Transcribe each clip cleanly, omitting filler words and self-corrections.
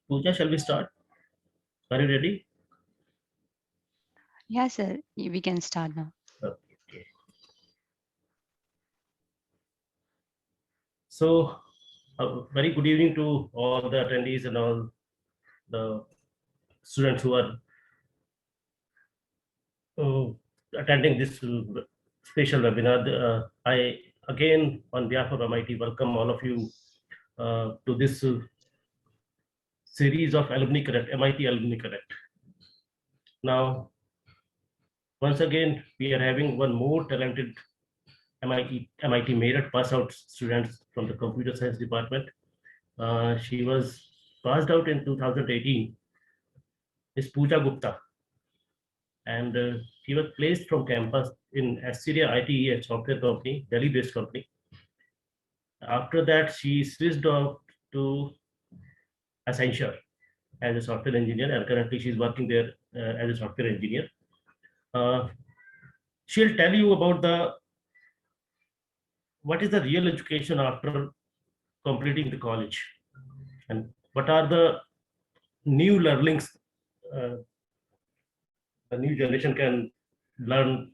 Pooja, shall we start? Are you ready? Yes, sir. We can start now. Okay. So, very good evening to all the attendees and all the students who are uh, attending this special webinar. I again, on behalf of MIT, welcome all of you to this series of Alumni Connect, MIT Alumni Connect. Now, once again, we are having one more talented MIT Meerut pass out students from the computer science department. She was passed out in 2018. Is Pooja Gupta, and she was placed from campus in Asteria ITE, a software company, Delhi-based company. After that, she switched off to Accenture as a software engineer, and currently she's working there as a software engineer. Uh, she'll tell you about what is the real education after completing the college, and what are the new learnings the new generation can learn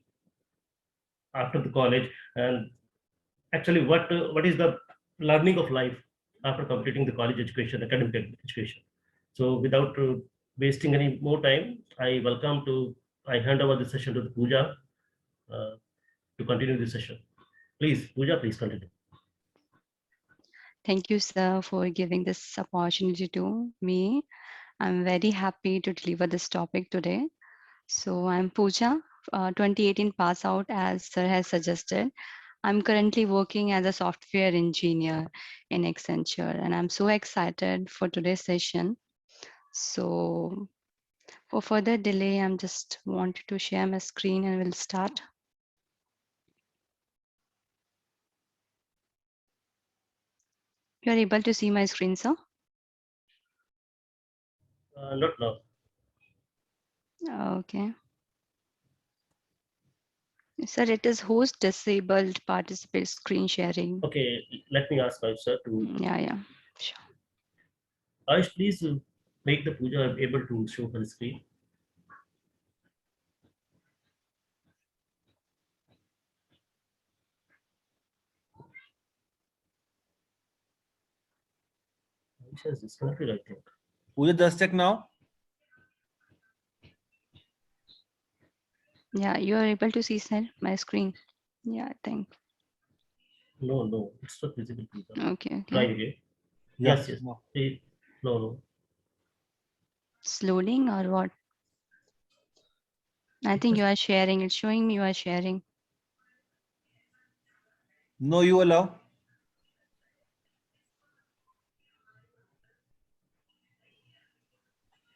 after the college, and actually what is the learning of life after completing the college education, academic education. So without wasting any more time, I hand over the session to the Pooja uh, to continue the session. Please, Pooja, please continue. Thank you, sir, for giving this opportunity to me. I'm very happy to deliver this topic today. So I'm Pooja, 2018 pass out, as sir has suggested. I'm currently working as a software engineer in Accenture, and I'm so excited for today's session. So for further delay, I'm just wanted to share my screen and we'll start. You're able to see my screen, sir? Not now. Okay. Sir, it is host disabled participate screen sharing. Okay, let me ask sir to. Yeah, sure. Ayush, please make the Pooja able to show her screen. Ayush has disconnected, I think. Pooja, just check now. Yeah, you are able to see, sir, my screen. Yeah, I think. No, it's not visible, Pooja. Okay. Try again. Yeah, Yes. no. No. It's loading or what? I think you are sharing. It's showing me you are sharing. No, you allow.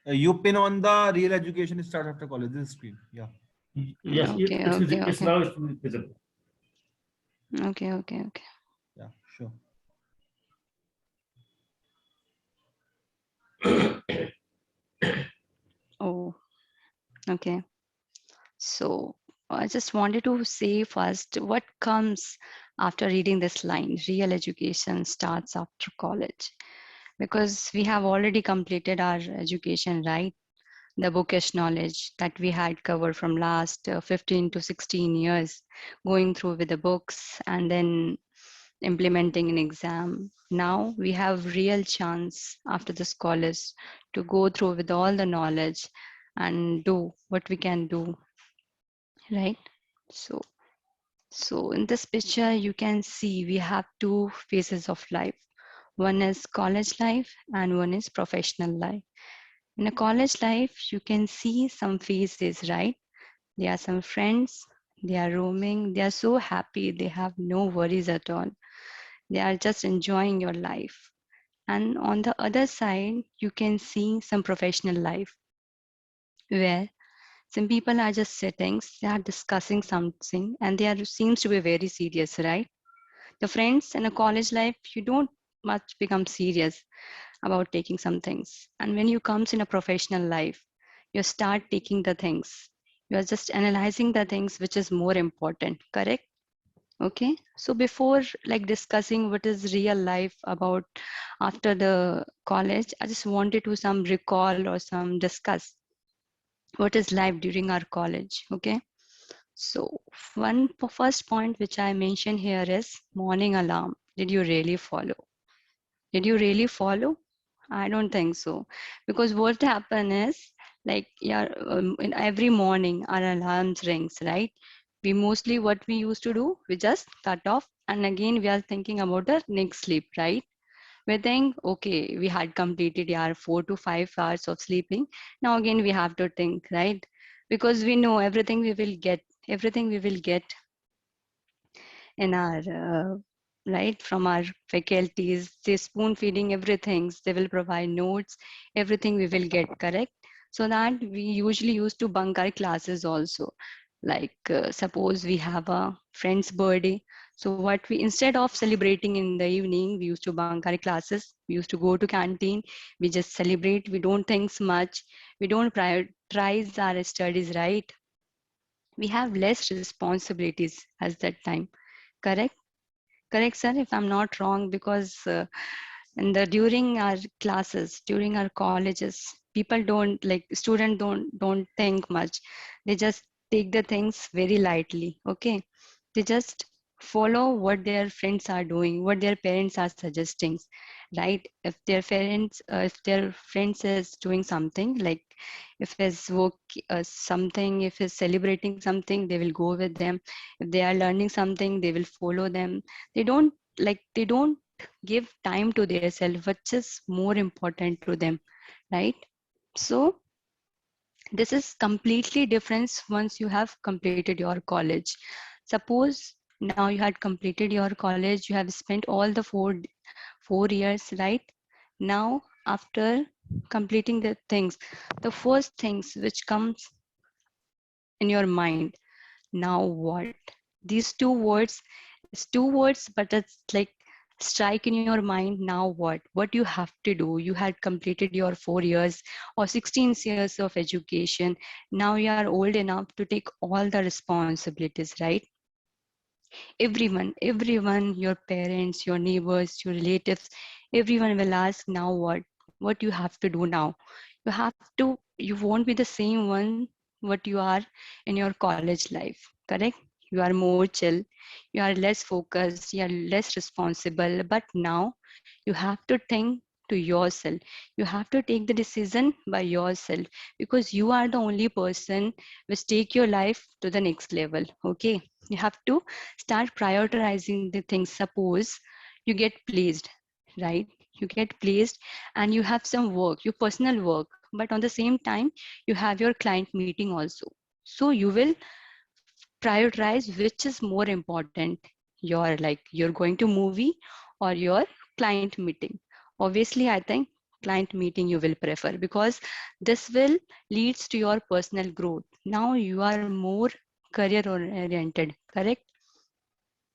You pin on the real education start after college. This screen. Yeah. Yes, Okay. it's now it's visible. Okay. Yeah, sure. Oh, okay. So I just wanted to say first what comes after reading this line, real education starts after college. Because we have already completed our education, right? The bookish knowledge that we had covered from last 15 to 16 years, going through with the books and then implementing an exam. Now we have real chance after this college to go through with all the knowledge and do what we can do, right? So in this picture, you can see we have two phases of life. One is college life and one is professional life. In a college life, you can see some faces, right? There are some friends, they are roaming, they are so happy, they have no worries at all. They are just enjoying your life. And on the other side, you can see some professional life where some people are just sitting, they are discussing something, and they are seems to be very serious, right? The friends in a college life, you don't much become serious about taking some things. And when you comes in a professional life, you start taking the things. You are just analyzing the things which is more important, correct? Okay, so before like discussing what is real life about after the college, I just wanted to some recall or some discuss what is life during our college. Okay, so first point which I mentioned here is morning alarm. Did you really follow? Did you really follow? I don't think so, because what happen is like yeah, in every morning our alarms rings, right? We mostly what we used to do, we just cut off, and again we are thinking about the next sleep, right? We think, okay, we had completed our 4 to 5 hours of sleeping. Now again we have to think, right? Because we know everything we will get in our right from our faculties. They spoon feeding everything, they will provide notes, everything we will get correct. So that we usually used to bunk our classes also, like suppose we have a friend's birthday, so what we, instead of celebrating in the evening, we used to bunk our classes, we used to go to canteen, we just celebrate, we don't think much, we don't prioritize our studies, right? We have less responsibilities at that time. Correct? Correct, sir, if I'm not wrong, because in the during our classes, during our colleges, people don't like student don't think much. They just take the things very lightly. Okay, they just follow what their friends are doing, what their parents are suggesting, right? If their parents, if their friends is doing something, like if is work something, if is celebrating something, they will go with them. If they are learning something, they will follow them. They don't give time to themselves, which is more important to them, right? So this is completely different once you have completed your college. Suppose now you had completed your college, you have spent all the 4 years, right? Now after completing the things, the first things which comes in your mind, now what? These two words, it's two words, but it's like strike in your mind. Now what you have to do? You had completed your 4 years or 16 years of education. Now you are old enough to take all the responsibilities, right? Everyone, your parents, your neighbors, your relatives, everyone will ask, now what you have to do now? You won't be the same one what you are in your college life. Correct? You are more chill, you are less focused, you are less responsible, but now you have to think to yourself. You have to take the decision by yourself, because you are the only person which take your life to the next level. Okay, you have to start prioritizing the things. Suppose you get placed, right? You get placed and you have some work, your personal work, but on the same time you have your client meeting also. So you will prioritize which is more important, your like you're going to movie or your client meeting. Obviously I think client meeting you will prefer, because this will leads to your personal growth. Now you are more career oriented. Correct?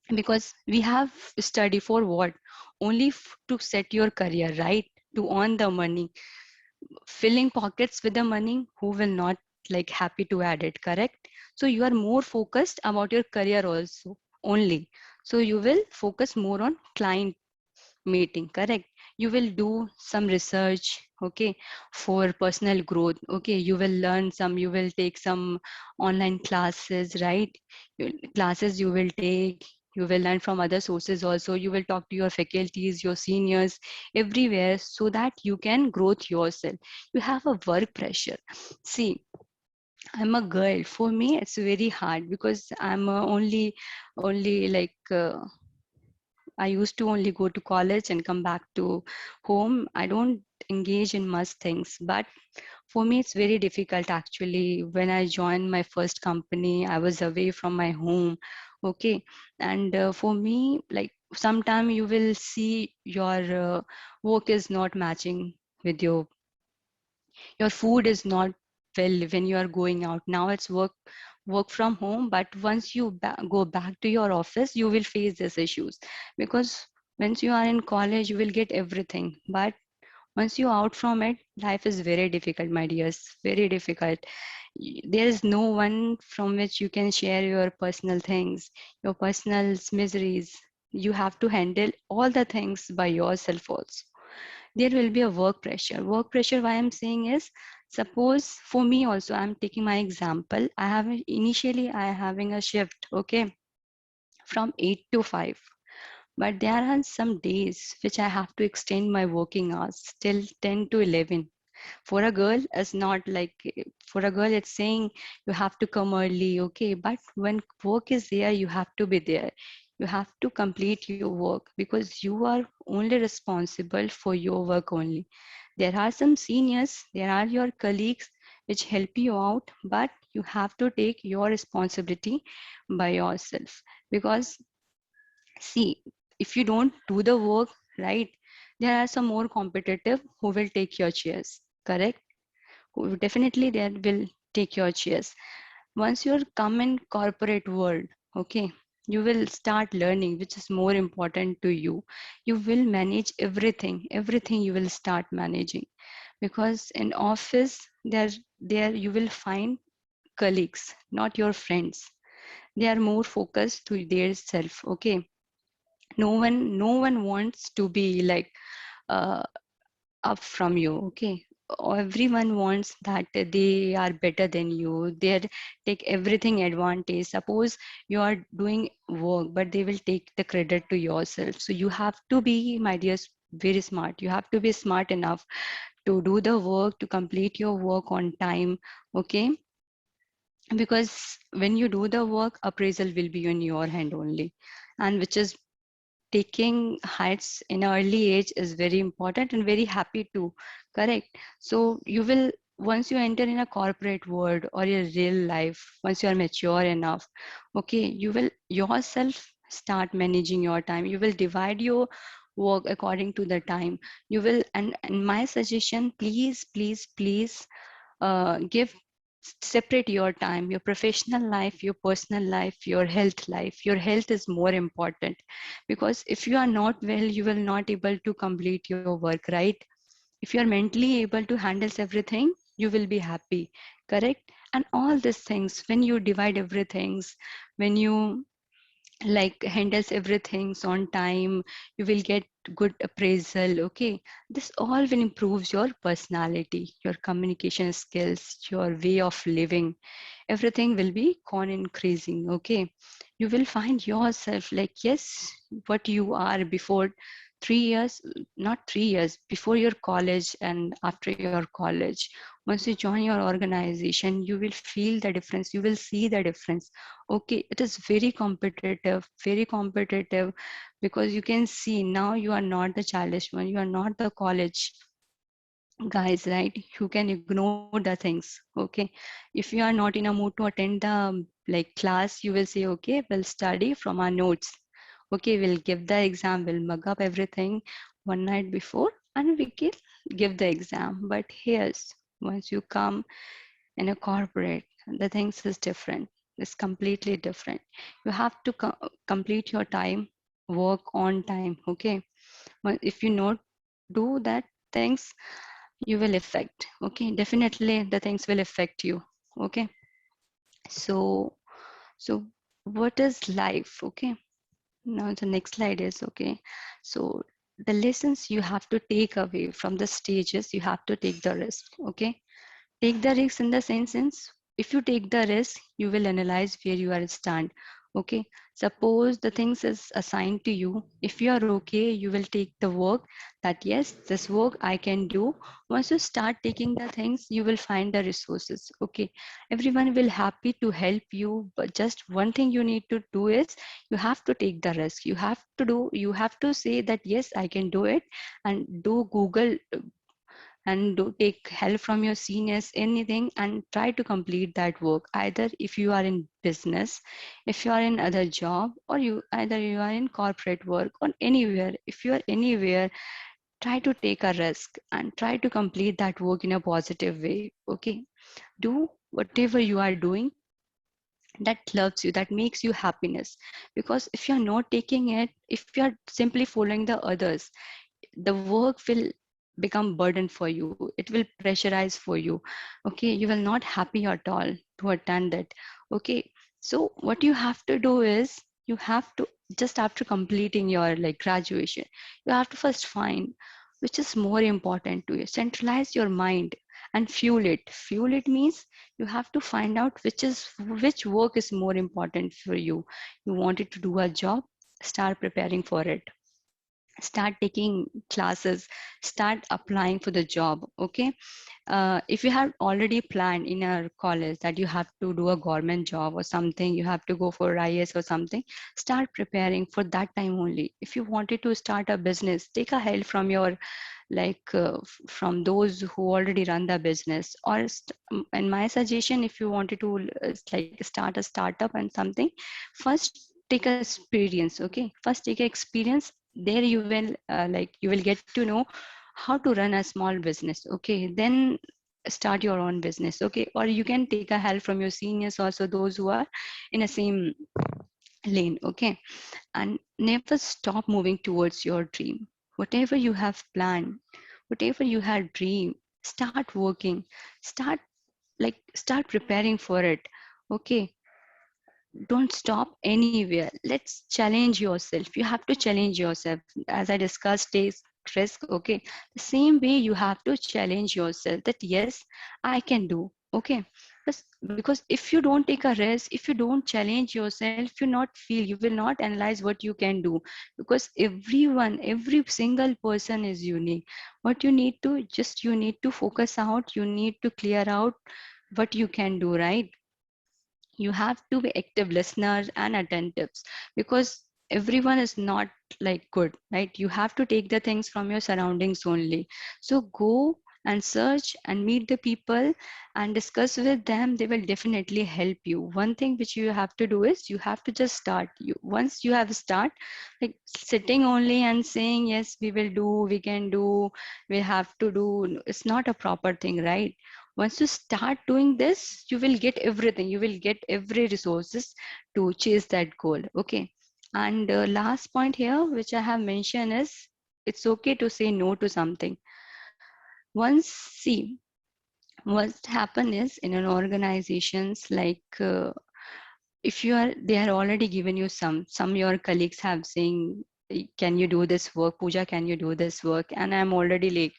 Because we have study for what? Only to set your career, right? To earn the money. Filling pockets with the money, who will not like happy to add it? Correct? So you are more focused about your career also only. So you will focus more on client meeting. Correct? You will do some research, okay, for personal growth. Okay, you will learn some, you will take some online classes, right? Classes you will take, you will learn from other sources also, you will talk to your faculties, your seniors, everywhere, so that you can growth yourself. You have a work pressure. See, I'm a girl, for me it's very hard, because I'm only like I used to only go to college and come back to home. I don't engage in much things, but for me, it's very difficult actually. When I joined my first company, I was away from my home. Okay. And for me, like sometime you will see your work is not matching with your food is not well when you are going out. Now it's work from home, but once you go back to your office, you will face these issues, because once you are in college, you will get everything. But Once you out from it, life is very difficult, my dears, very difficult. There is no one from which you can share your personal things, your personal miseries. You have to handle all the things by yourself also. There will be a work pressure. Work pressure, why I'm saying is, suppose for me also, I'm taking my example. I having a shift, okay, from 8 to 5. But there are some days which I have to extend my working hours till 10 to 11. For a girl, it's not like, for a girl, it's saying you have to come early, okay. But when work is there, you have to be there. You have to complete your work because you are only responsible for your work only. There are some seniors, there are your colleagues which help you out, but you have to take your responsibility by yourself. Because see, if you don't do the work right, there are some more competitive who will take your chairs, correct? Who definitely they will take your chairs. Once you come in corporate world, okay, you will start learning which is more important to you. You will manage everything you will start managing. Because in office, there you will find colleagues, not your friends. They are more focused to their self, okay. No one wants to be like uh, up from you, okay. Everyone wants that they are better than you. They take everything advantage. Suppose you are doing work, but they will take the credit to yourself. So you have to be, my dears, very smart. You have to be smart enough to do the work, to complete your work on time, okay. Because when you do the work, appraisal will be in your hand only, and which is taking heights in an early age is very important and very happy too, correct. So you will, once you enter in a corporate world or your real life, once you are mature enough, okay, you will yourself start managing your time. You will divide your work according to the time. You will, and my suggestion, please give, separate your time, your professional life, your personal life, your health life. Your health is more important, because if you are not well, you will not able to complete your work, right? If you are mentally able to handle everything, you will be happy, correct. And all these things, when you divide everything, when you like handles everything on time, you will get good appraisal, okay. This all will improves your personality, your communication skills, your way of living. Everything will be con increasing, okay. You will find yourself like, yes, what you are before 3 years, not 3 years, before your college and after your college. Once you join your organization, you will feel the difference, you will see the difference, okay. It is very competitive, because you can see now you are not the childish one, you are not the college guys, right? You can ignore the things, okay. If you are not in a mood to attend the like class, you will say, okay, we'll study from our notes, okay, we'll give the exam, we'll mug up everything one night before and we can give the exam. But here's, once you come in a corporate, the things is different. It's completely different. You have to complete your time, work on time, okay. But if you not do that things, you will affect, okay. Definitely the things will affect you, okay. So what is life, okay. Now the next slide is, okay, so the lessons you have to take away from the stages, you have to take the risk, okay. Take the risk in the sense, if you take the risk, you will analyze where you are stand, okay. Suppose the things is assigned to you, if you are okay, you will take the work, that yes, this work I can do. Once you start taking the things, you will find the resources, okay. Everyone will happy to help you, but just one thing you need to do is, you have to take the risk. You have to say that yes, I can do it, and do Google and do take help from your seniors, anything, and try to complete that work. Either if you are in business, if you are in other job, or you either you are in corporate work or anywhere, if you are anywhere, try to take a risk and try to complete that work in a positive way, okay. Do whatever you are doing that loves you, that makes you happiness. Because if you're not taking it, if you're simply following the others, the work will become burden for you. It will pressurize for you. Okay, you will not happy at all to attend it. Okay, so what you have to do is, you have to, just after completing your like graduation, you have to first find which is more important to you. Centralize your mind and fuel it. Fuel it means you have to find out which work is more important for you. You wanted to do a job, start preparing for it, start taking classes, start applying for the job. Okay, if you have already planned in our college that you have to do a government job or something, you have to go for IAS or something, start preparing for that time only. If you wanted to start a business, take a help from your from those who already run the business, or and my suggestion, if you wanted to like start a startup and something, first take a experience. Okay, first take a experience. There you will you will get to know how to run a small business. Okay, then start your own business. Okay, or you can take a help from your seniors also, those who are in the same lane. Okay, and never stop moving towards your dream. Whatever you have planned, whatever you had dreamed, start working, start start preparing for it. Okay, don't stop anywhere. Let's challenge yourself. You have to challenge yourself. As I discussed, take risk. Okay, the same way you have to challenge yourself that yes, I can do. Okay, because if you don't take a risk, if you don't challenge yourself, you not feel, you will not analyze what you can do. Because everyone, every single person is unique. What you need to just, you need to focus out, you need to clear out what you can do, right? You have to be active listeners and attentives, because everyone is not like good, right? You have to take the things from your surroundings only. So go and search and meet the people and discuss with them. They will definitely help you. One thing which you have to do is, you have to just start. You, once you have start, like sitting only and saying yes, we will do, we can do, we have to do, it's not a proper thing, right? Once you start doing this, you will get everything, you will get every resources to chase that goal. Okay, and last point here which I have mentioned is, it's okay to say no to something. Once, see, what happen is, in an organizations if you are, they are already given you some your colleagues have saying, can you do this work, Pooja, can you do this work, and I'm already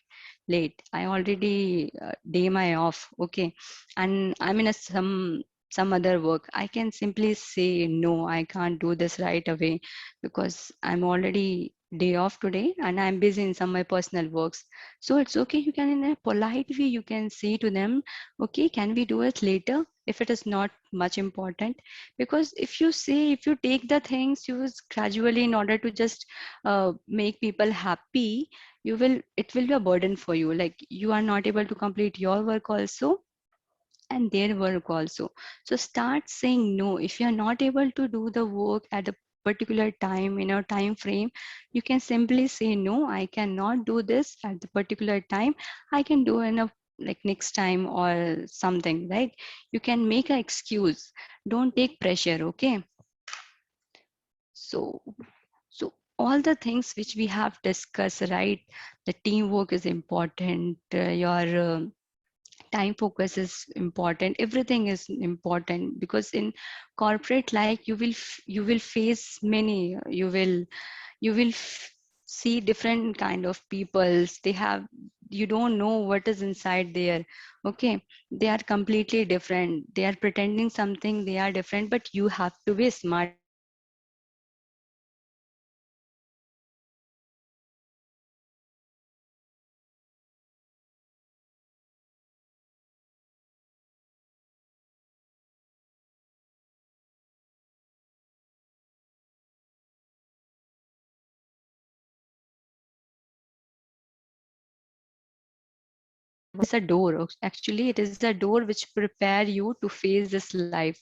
late, I already day my off. Okay, and I'm in a some other work, I can simply say no, I can't do this right away because I'm already day off today and I'm busy in some of my personal works. So it's okay, you can, in a polite way, you can say to them, okay, can we do it later if it is not much important? Because if you say, if you take the things use gradually in order to just make people happy, you will, it will be a burden for you, like you are not able to complete your work also and their work also. So start saying no. If you are not able to do the work at a particular time, in a time frame, you can simply say no, I cannot do this at the particular time, I can do in a like next time or something, right? You can make an excuse, don't take pressure. Okay, so so all the things which we have discussed, right? The teamwork is important, your time focus is important, everything is important, because in corporate life you will you will face many, you will see different kind of peoples. They have, you don't know what is inside there. Okay, they are completely different, they are pretending something, they are different, but you have to be smart enough to understand that they are pretending something, but you have to be smart enough to understand that they are pretending something. Okay, so so it's a door, actually it is a door which prepare you to face this life.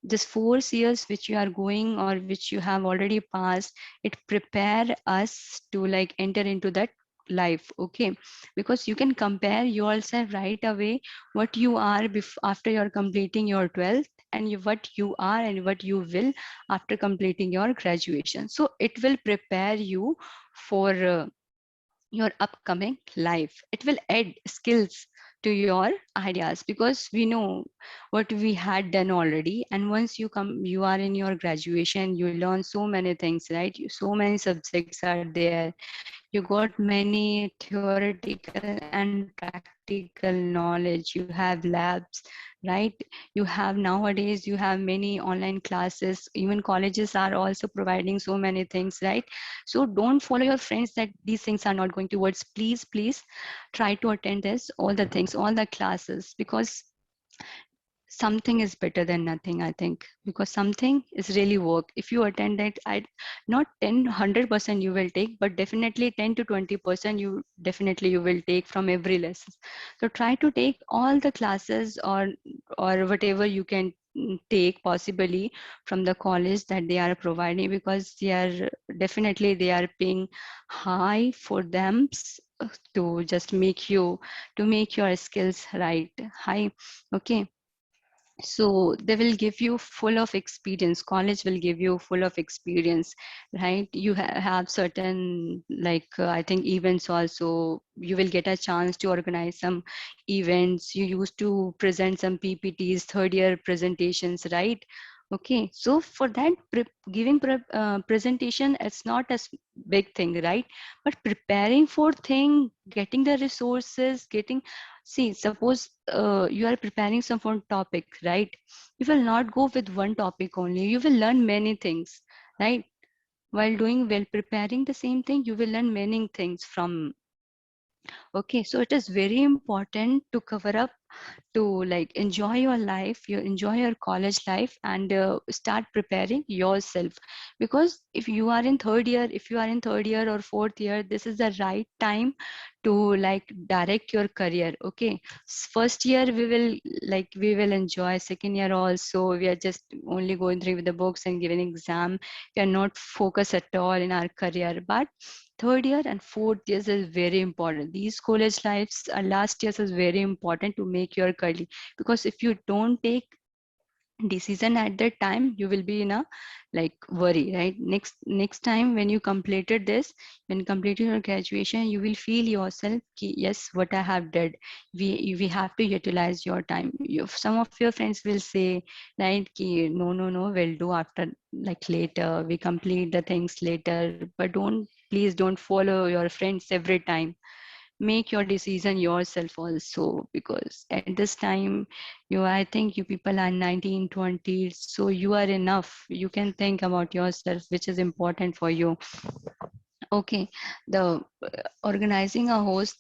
This 4 years which you are going or which you have already passed, it prepare us to like enter into that life. Okay, because you can compare yourself right away, what you are after you're completing your 12th, and what you are and what you will after completing your graduation. So it will prepare you for your upcoming life. It will add skills to your ideas, because we know what we had done already. And once you are in your graduation, you learn so many things, right? So many subjects are there. You got many theoretical and practical knowledge. You have labs, right? You have nowadays, you have many online classes. Even colleges are also providing so many things, right? So don't follow your friends that these things are not going towards. Please try to attend this, all the things, all the classes, because something is better than nothing, I think, because something is really work. If you attend it, I not 100% you will take, but definitely 10 to 20% you will take from every lesson. So try to take all the classes, or whatever you can take possibly from the college that they are providing, because they are paying high for them, to just make your skills right high. Okay, so they will give you full of experience. College will give you full of experience, right? You have certain, like I think events also. You will get a chance to organize some events. You used to present some ppts, third year presentations, right? Okay, so for that presentation, it's not a big thing, right? But preparing for thing, getting the resources, getting, see, suppose you are preparing some one topic, right? You will not go with one topic only. You will learn many things, right? While preparing the same thing, you will learn many things from. Okay, so it is very important to cover up, to like enjoy your life, you enjoy your college life, and start preparing yourself. Because if you are in third year or fourth year, this is the right time to like direct your career. Okay, first year we will enjoy, second year also we are just only going through with the books and giving exam. We are not focused at all in our career. But third year and fourth years is very important. These college lives, last years is very important to make your career. Because if you don't take decision at that time, you will be in a like worry, right? Next time when you completed this, when you completed your graduation, you will feel yourself ki, yes, what I have did. We have to utilize your time. Some of your friends will say, right, ki, no, we'll do after, like later, we complete the things later. But please don't follow your friends every time. Make your decision yourself also, because at this time, I think you people are 19, 20, so you are enough. You can think about yourself, which is important for you. Okay, the organizing a host,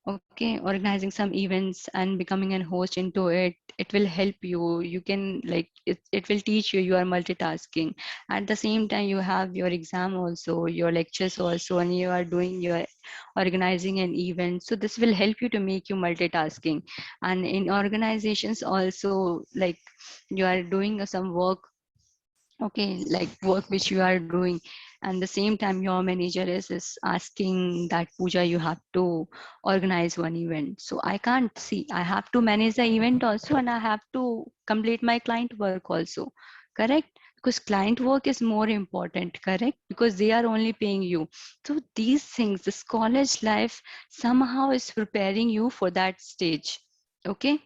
okay, organizing some events and becoming a host into it will help you. You can like it will teach you are multitasking. At the same time, you have your exam also, your lectures also, and you are doing your organizing an event. So this will help you to make you multitasking. And in organizations also, like you are doing some work, okay, like work which you are doing, and the same time your manager is asking that, Pooja, you have to organize one event. So I can't see, I have to manage the event also, and I have to complete my client work also, correct? Because client work is more important, correct? Because they are only paying you. So these things, this college life somehow is preparing you for that stage. Okay,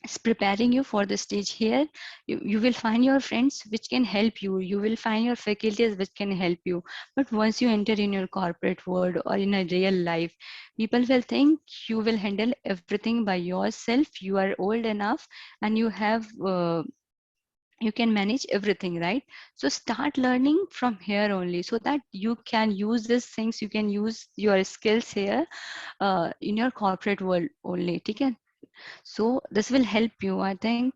it's preparing you for the stage. Here you will find your friends which can help you. You will find your faculties which can help you. But once you enter in your corporate world or in a real life, people will think you will handle everything by yourself. You are old enough and you can manage everything, right? So start learning from here only, so that you can use these things, you can use your skills here in your corporate world only. Okay, so this will help you, I think.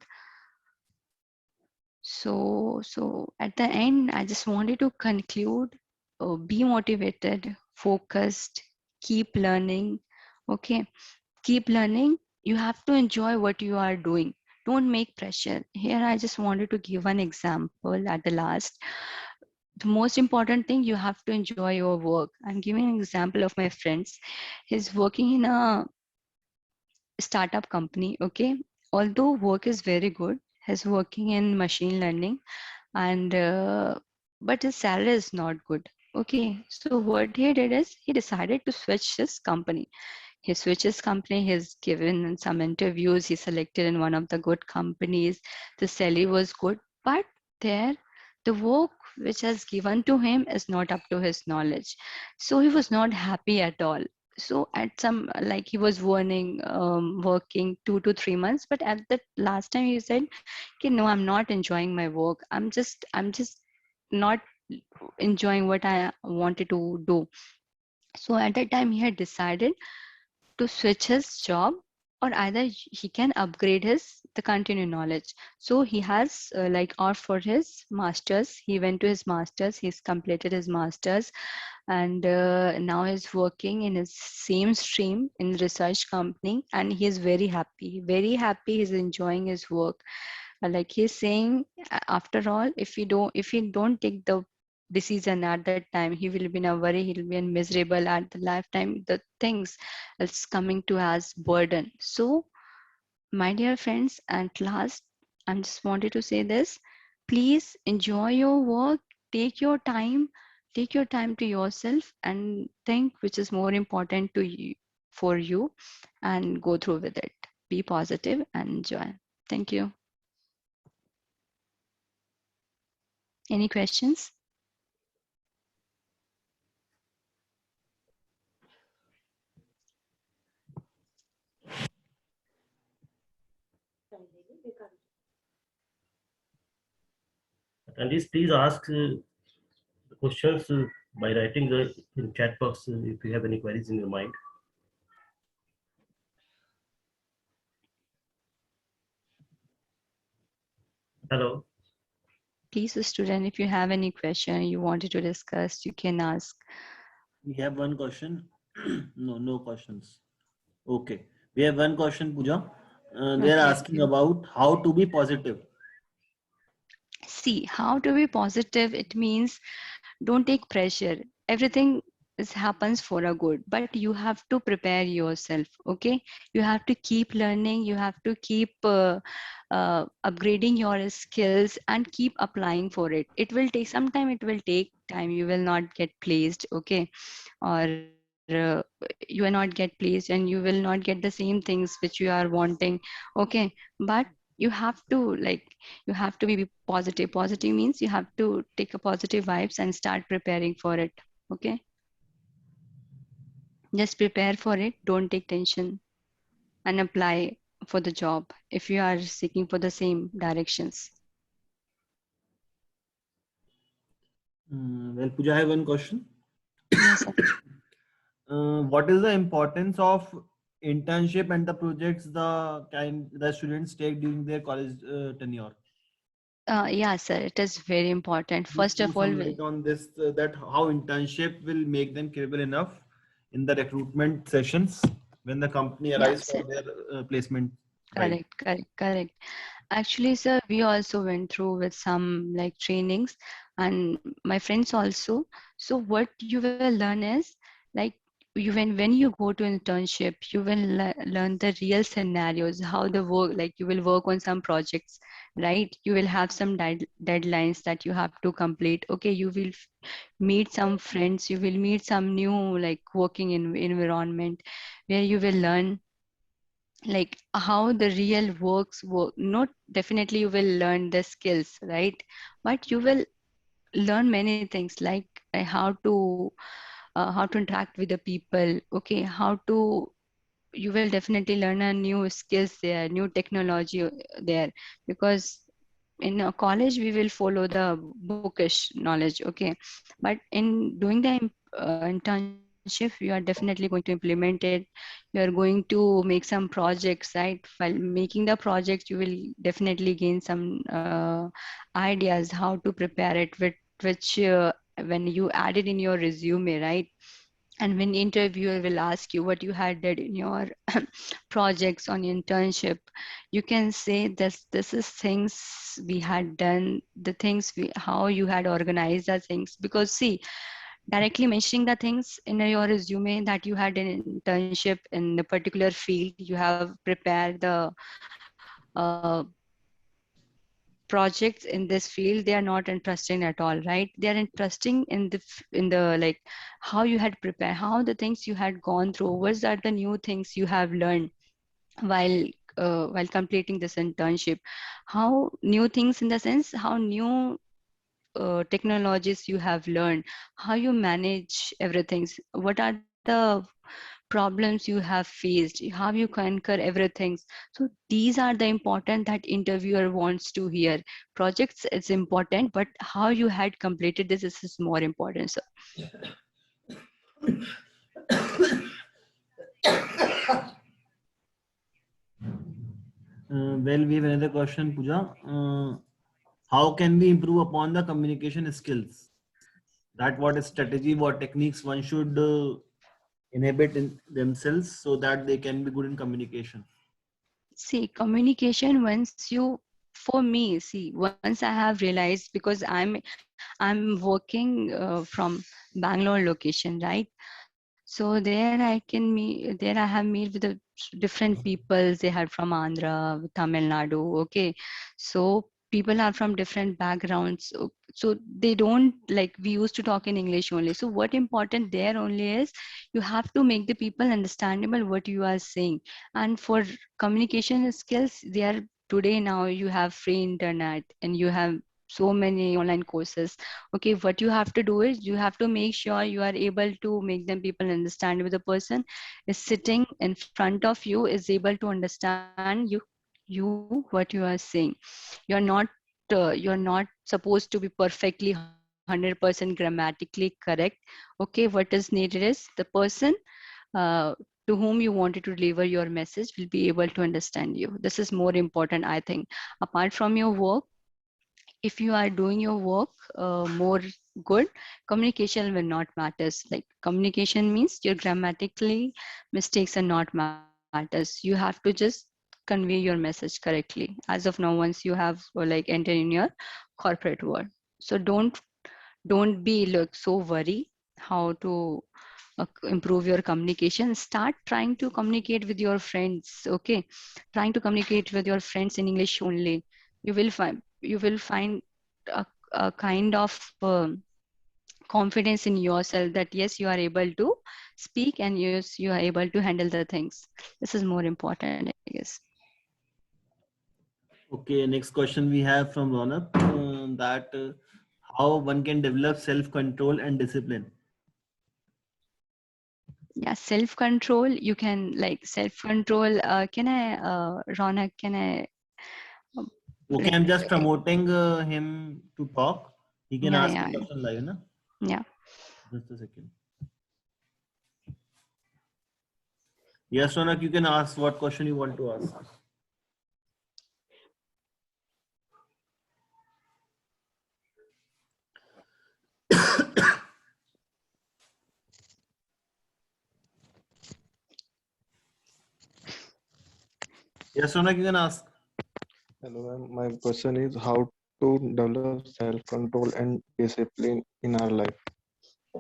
So at the end, I just wanted to conclude, be motivated, focused, keep learning. Okay, keep learning. You have to enjoy what you are doing. Don't make pressure. Here, I just wanted to give an example at the last. The most important thing, you have to enjoy your work. I'm giving an example of my friends. He's working in a startup company. Okay, although work is very good, he's working in machine learning, and but his salary is not good. Okay, so what he did is he decided to switch his company. He switched his company. He's given some interviews. He selected in one of the good companies. The salary was good, but there, the work which has given to him is not up to his knowledge. So he was not happy at all. So at some like he was working 2 to 3 months, but at the last time he said, "Okay, no, I'm not enjoying my work. I'm just not enjoying what I wanted to do." So at that time, he had decided to switch his job, or either he can upgrade his the continued knowledge. So he has like opt for his masters. He went to his masters. He's completed his masters, and now he's working in his same stream in research company, and he is very happy. Very happy. He's enjoying his work. Like he's saying, after all, if he don't take the decision at that time, he will be in a worry, he'll be in miserable at the lifetime, the things is coming to as burden. So my dear friends, at last, I just wanted to say this: please enjoy your work, take your time, take your time to yourself, and think which is more important to you, for you, and go through with it. Be positive and enjoy. Thank you. Any questions? Attendees, please ask the questions by writing in chat box if you have any queries in your mind. Hello. Please, student, if you have any question you wanted to discuss, you can ask. We have one question. No questions. Okay. We have one question, Pooja. They are Okay, asking okay. about how to be positive. See, how to be positive, it means don't take pressure. Everything happens for a good, but you have to prepare yourself. Okay, you have to keep learning, you have to keep upgrading your skills and keep applying for it. It will take some time, it will take time. You will not get placed, okay, or you will not get placed, and you will not get the same things which you are wanting, okay. But you have to like, you have to be positive. Positive means you have to take a positive vibes and start preparing for it, okay. Just prepare for it, don't take tension, and apply for the job if you are seeking for the same directions. Well, Pooja, I have one question. Yes, sir. What is the importance of internship and the projects the students take during their college tenure? Yeah, sir, it is very important. Please First throw of all, some light on this, that how internship will make them capable enough in the recruitment sessions when the company yeah, arrives sir, for their placement. Right. correct. Actually, sir, we also went through with some like trainings, and my friends also. So what you will learn is like, when you go to internship, you will learn the real scenarios, how the work, like you will work on some projects, right? You will have some deadlines that you have to complete. Okay, you will meet some friends, you will meet some new like working environment, where you will learn like how the real work. Not definitely you will learn the skills, right? But you will learn many things, like how to interact with the people, okay, how to, you will definitely learn a new skills there, new technology there. Because in a college we will follow the bookish knowledge, okay, but in doing the internship, you are definitely going to implement it. You are going to make some projects, right? While making the projects, you will definitely gain some ideas how to prepare it, with which when you add it in your resume, right? And when interviewer will ask you what you had did in your projects on internship, you can say this is things we had done, the things how you had organized the things. Because see, directly mentioning the things in your resume that you had an internship in a particular field, you have prepared the uh, projects in this field, they are not interesting at all, right? They are interesting in the like how you had prepared, how the things you had gone through, what are the new things you have learned while completing this internship, how new things in the sense how new technologies you have learned, how you manage everything, what are the problems you have faced, how you conquer everything. So these are the important that interviewer wants to hear. Projects is important, but how you had completed this is more important. So Well, we have another question, Pooja. How can we improve upon the communication skills? That what strategy, what techniques one should inhibit in themselves so that they can be good in communication? see, communication, once you, for me, see, once I have realized, because I'm working from Bangalore location, right? So there I can meet, there I have meet with the different people. They are from Andhra, Tamil Nadu. Okay, so people are from different backgrounds. So they don't like, we used to talk in English only. So what important there only is you have to make the people understandable what you are saying. And for communication skills, they are today now you have free internet and you have so many online courses. Okay, what you have to do is you have to make sure you are able to make them people understand if the person is sitting in front of you is able to understand you what you are saying. You're not supposed to be perfectly 100% grammatically correct. Okay, what is needed is the person uh, to whom you wanted to deliver your message will be able to understand you. This is more important, I think. Apart from your work, if you are doing your work more good, communication will not matters. Like communication means your grammatically mistakes are not matters. You have to just convey your message correctly. As of now, once you have like entered in your corporate world, so don't be like so worry how to improve your communication. Start trying to communicate with your friends. Okay, trying to communicate with your friends in English only. You will find a kind of confidence in yourself that yes, you are able to speak and yes, you are able to handle the things. This is more important, I guess. Okay, next question we have from Ronak, that how one can develop self-control and discipline. Yeah, self control, you can like self control. Can I Ronak, can I Okay, like I'm just promoting him to talk. He can yeah, ask a yeah, question live, na? yeah. Just a second. Yes, Ronak, you can ask what question you want to ask. Yes, Ronak, you can ask. Hello, ma'am. My question is how to develop self-control and discipline in our life.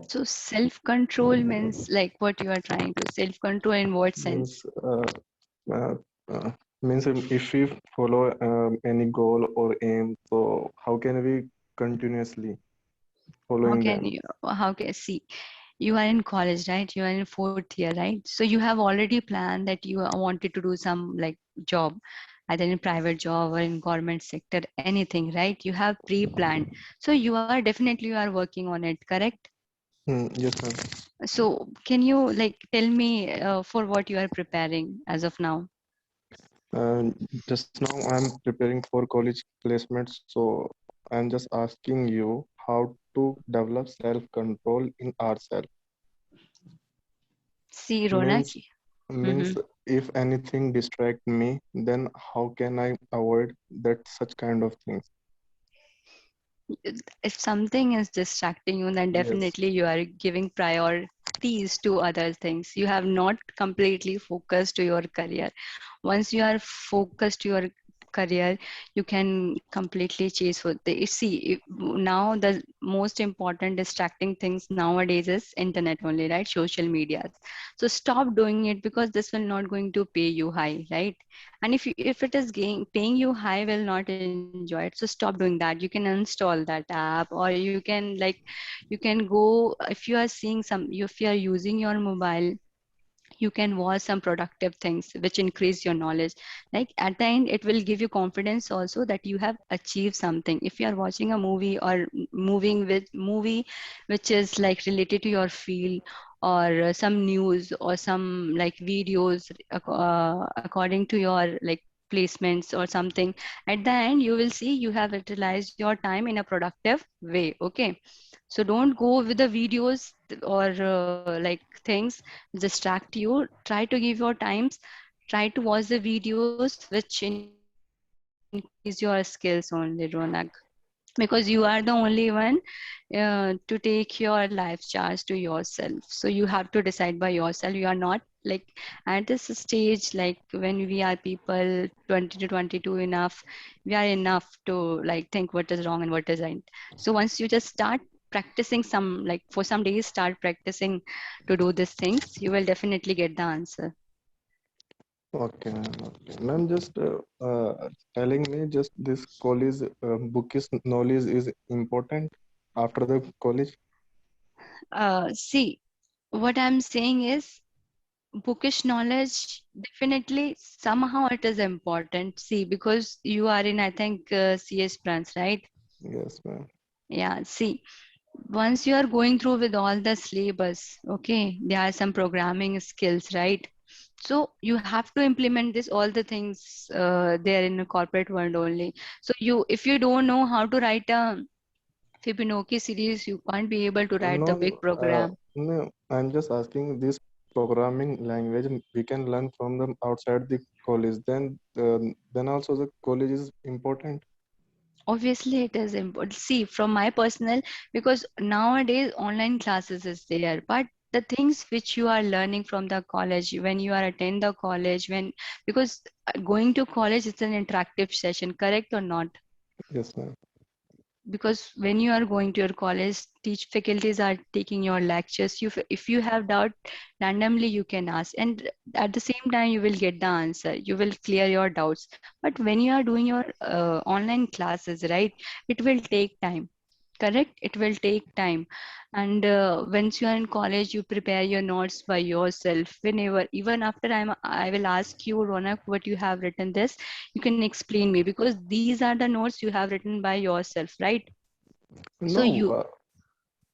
So self control means like what you are trying to self control in what sense? Means, uh, means if we follow any goal or aim, so how can we continuously How following can them? you, how can see, you are in college, right? You are in fourth year, right? So you have already planned that you wanted to do some like job, either in private job or in government sector, anything, right? You have pre-planned. So you are definitely you are working on it, correct? Yes, ma'am. So can you like tell me for what you are preparing as of now? Just now I'm preparing for college placements, so I'm just asking you how to develop self-control in ourselves. See, Ronak. Means Mm-hmm. means if anything distract me, then how can I avoid that such kind of things? If something is distracting you, then Yes. definitely you are giving priorities to other things. You have not completely focused to your career. Once you are focused to your career, you can completely chase what they see. Now the most important distracting things nowadays is internet only, right? Social media. So stop doing it, because this will not going to pay you high, right? And if it is paying you high, will not enjoy it. So stop doing that. You can uninstall that app, or you can like, you can go, if you are seeing some, if you are using your mobile, you can watch some productive things which increase your knowledge. Like at the end, it will give you confidence also that you have achieved something. If you are watching a movie or moving with movie which is like related to your field, or some news or some like videos according to your like placements or something, at the end you will see you have utilized your time in a productive way. Okay, so don't go with the videos or like things distract you. Try to give your times, try to watch the videos which increase your skills only, Ronak, because you are the only one to take your life charge to yourself. So you have to decide by yourself. You are not like at this stage, like when we are people 20 to 22 enough, we are enough to like think what is wrong and what is right. So once you just start practicing some, like for some days, start practicing to do these things, you will definitely get the answer. Okay, ma'am. Okay, ma'am. Just telling me, just this college bookish knowledge is important after the college. See, what I'm saying is bookish knowledge, definitely somehow it is important. See, because you are in, I think, CS branch, right? Yes, ma'am. Yeah, see, once you are going through with all the syllabus, okay, there are some programming skills, right? So you have to implement this all the things there in a corporate world only. So if you don't know how to write a Fibonacci series, you can't be able to write the No, big no, program. no. I'm just asking this programming language we can learn from them outside the college. Then also the college is important. Obviously, it is important. See, from my personal, because nowadays online classes is there, but the things which you are learning from the college, when you are attend the college, when, because going to college is an interactive session, correct or not? Yes, ma'am. Because when you are going to your college, teach faculties are taking your lectures. If you have doubt, randomly you can ask, and at the same time you will get the answer, you will clear your doubts. But when you are doing your online classes, right, it will take time. Correct, it will take time. And once you are in college, you prepare your notes by yourself. Whenever, even after I will ask you, Ronak, what you have written this, you can explain me, because these are the notes you have written by yourself, right? So No, you,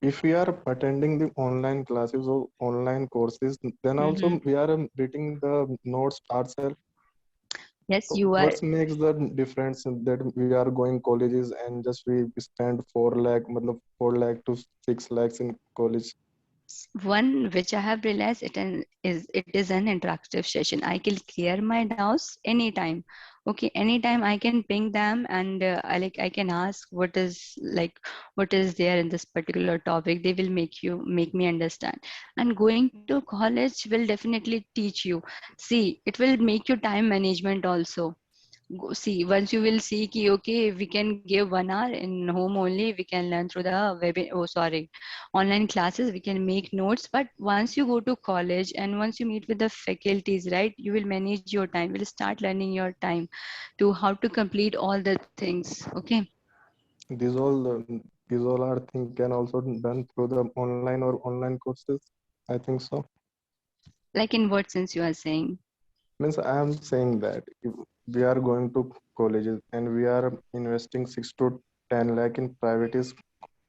if we are attending the online classes or online courses, then Mhm. also we are reading the notes ourselves. Yes, So you are. what makes the difference that we are going colleges and just we spend 4 lakh, matlab 4 lakh to 6 lakhs in college? One which I have realized, it is an interactive session. I can clear my doubts anytime. Okay, anytime I can ping them, and I can ask what is like, what is there in this particular topic. They will make me understand. And going to college will definitely teach you. See, it will make you time management also. See, once you will see ki, okay, we can give 1 hour in home only, we can learn through the online classes, we can make notes. But once you go to college and once you meet with the faculties, right, you will manage your time, you will start learning your time to how to complete all the things. Okay, These all these all are things can also done through the online or online courses. I think so. like in what sense you are saying? Means I am saying that if we are going to colleges and we are investing 6 to 10 lakh in private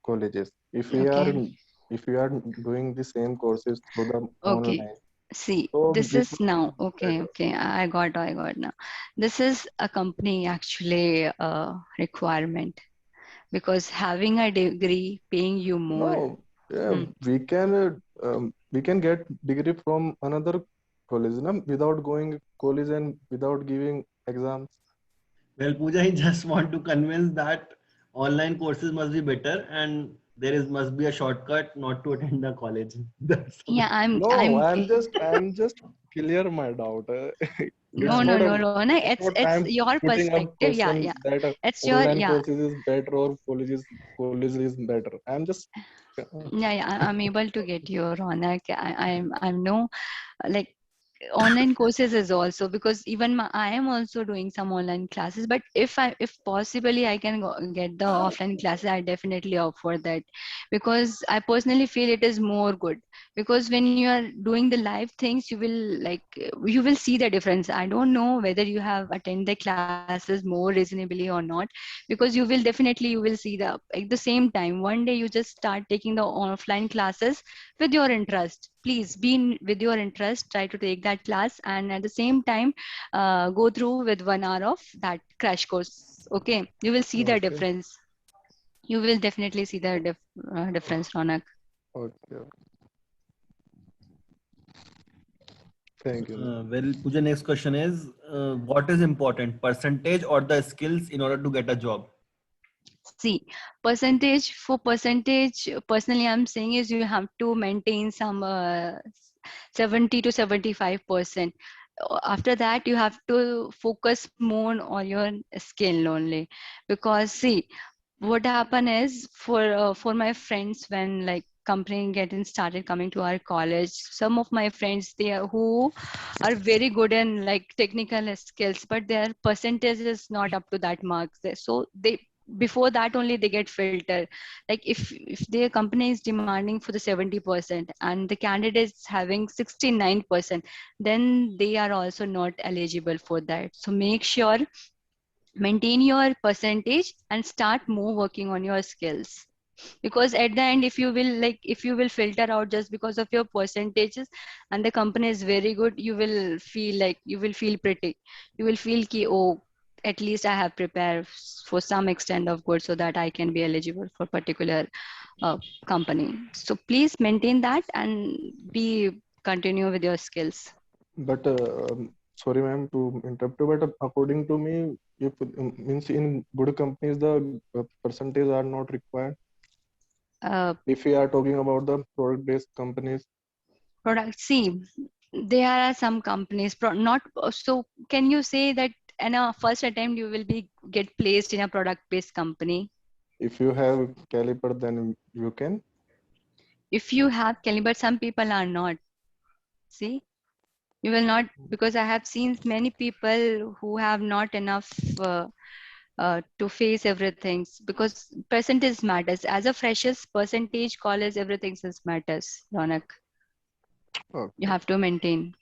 colleges. Okay, If we are doing the same courses through the okay. online, See, so this we is should now be okay. better. Okay, I got now. This is a company actually requirement, because having a degree paying you more. No, yeah, Hmm. we can get degree from another college, no? Without going college and without giving exams. Well, Pooja, I just want to convince that online courses must be better and there is must be a shortcut not to attend the college. That's all. Yeah, No, I'm I'm just clear my doubt. No, It's no, not no, a, Ronak. it's not It's I'm your putting up perspective. Yeah, question yeah. that It's your, online yeah. courses is better or college is better. I'm just Yeah, I'm able to get you, Ronak. I'm no, like, online courses is also, because even I am also doing some online classes, but if possibly I can get the offline classes, I definitely opt for that, because I personally feel it is more good, because when you are doing the live things, you will you will see the difference. I don't know whether you have attended the classes more reasonably or not, because you will see the, at the same time, one day you just start taking the offline classes with your interest. Please be with your interest, try to take that class, and at the same time go through with 1 hour of that crash course. Okay, you will see the okay. difference. You will definitely see the difference, Ronak. Okay. Thank you, ma'am. Well, Pooja, next question is, what is important, percentage or the skills in order to get a job? See, percentage, for percentage, personally, I'm saying is you have to maintain some 70 to 75%. After that, you have to focus more on your skill only, because see, what happened is, for my friends, when like company getting started coming to our college, some of my friends, they are who are very good in like technical skills, but their percentage is not up to that marks. So they, before that only they get filtered. Like if their company is demanding for the 70% and the candidates having 69%, then they are also not eligible for that. So make sure, maintain your percentage and start more working on your skills, because at the end, if you will filter out just because of your percentages and the company is very good, you will feel pretty, you will feel ki, oh, at least I have prepared for some extent of good so that I can be eligible for particular company. So please maintain that and be continue with your skills. But sorry, ma'am, to interrupt you, but according to me, if means in good companies, the percentage are not required. uh, If we are talking about the product-based companies, Product, see, there are some companies not so, can you say that in a first attempt you will be get placed in a product based company? if you have caliper, then you can. If you have caliber, some people are not. See, you will not, because I have seen many people who have not enough to face everything, because percentage matters. As a freshers, percentage, college, everything matters, Ronak. You Okay. have to maintain,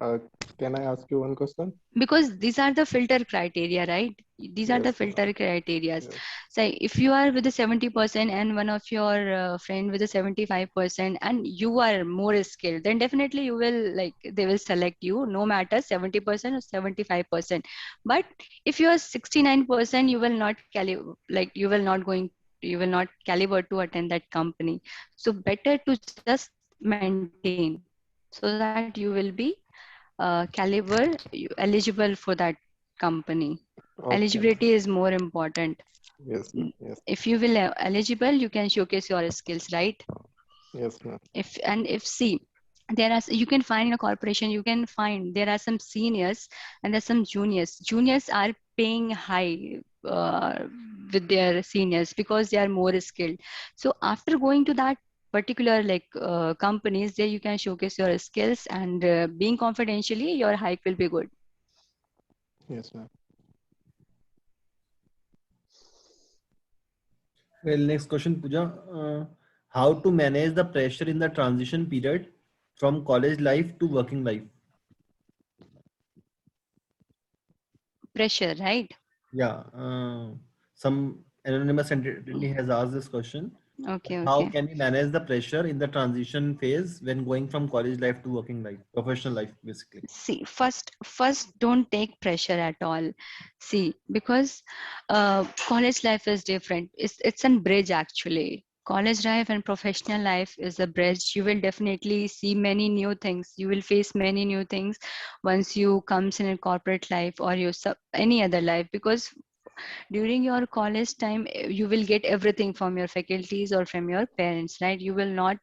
Uh, can I ask you one question? because these are the filter criteria, right? These are the Yes, ma'am. filter criteria. Yes. So if you are with the 70% and one of your friend with a 75% and you are more skilled, then definitely you will, like, they will select you no matter 70% or 75%. But if you are 69%, you will not you will not caliber to attend that company. So better to just maintain so that you will be caliber eligible for that company. Okay, ma'am. Eligibility is more important. Yes, ma'am. Yes. If you will eligible, you can showcase your skills, right? Yes, ma'am. If see, you can find in a corporation, you can find there are some seniors and there's some juniors. Juniors are paying high with their seniors because they are more skilled. So after going to that particular companies, there you can showcase your skills, and being confidentially, your hike will be good. Yes, ma'am. Well, next question, Pooja. How to manage the pressure in the transition period from college life to working life? Pressure, right? Yeah, some anonymous entity has asked this question. Okay, How okay. can we manage the pressure in the transition phase when going from college life to working life, professional life, basically? See, first don't take pressure at all. See, because college life is different. It's a bridge actually. College life and professional life is a bridge. You will definitely see many new things. You will face many new things once you comes in a corporate life or any other life, because during your college time you will get everything from your faculties or from your parents, right? You will not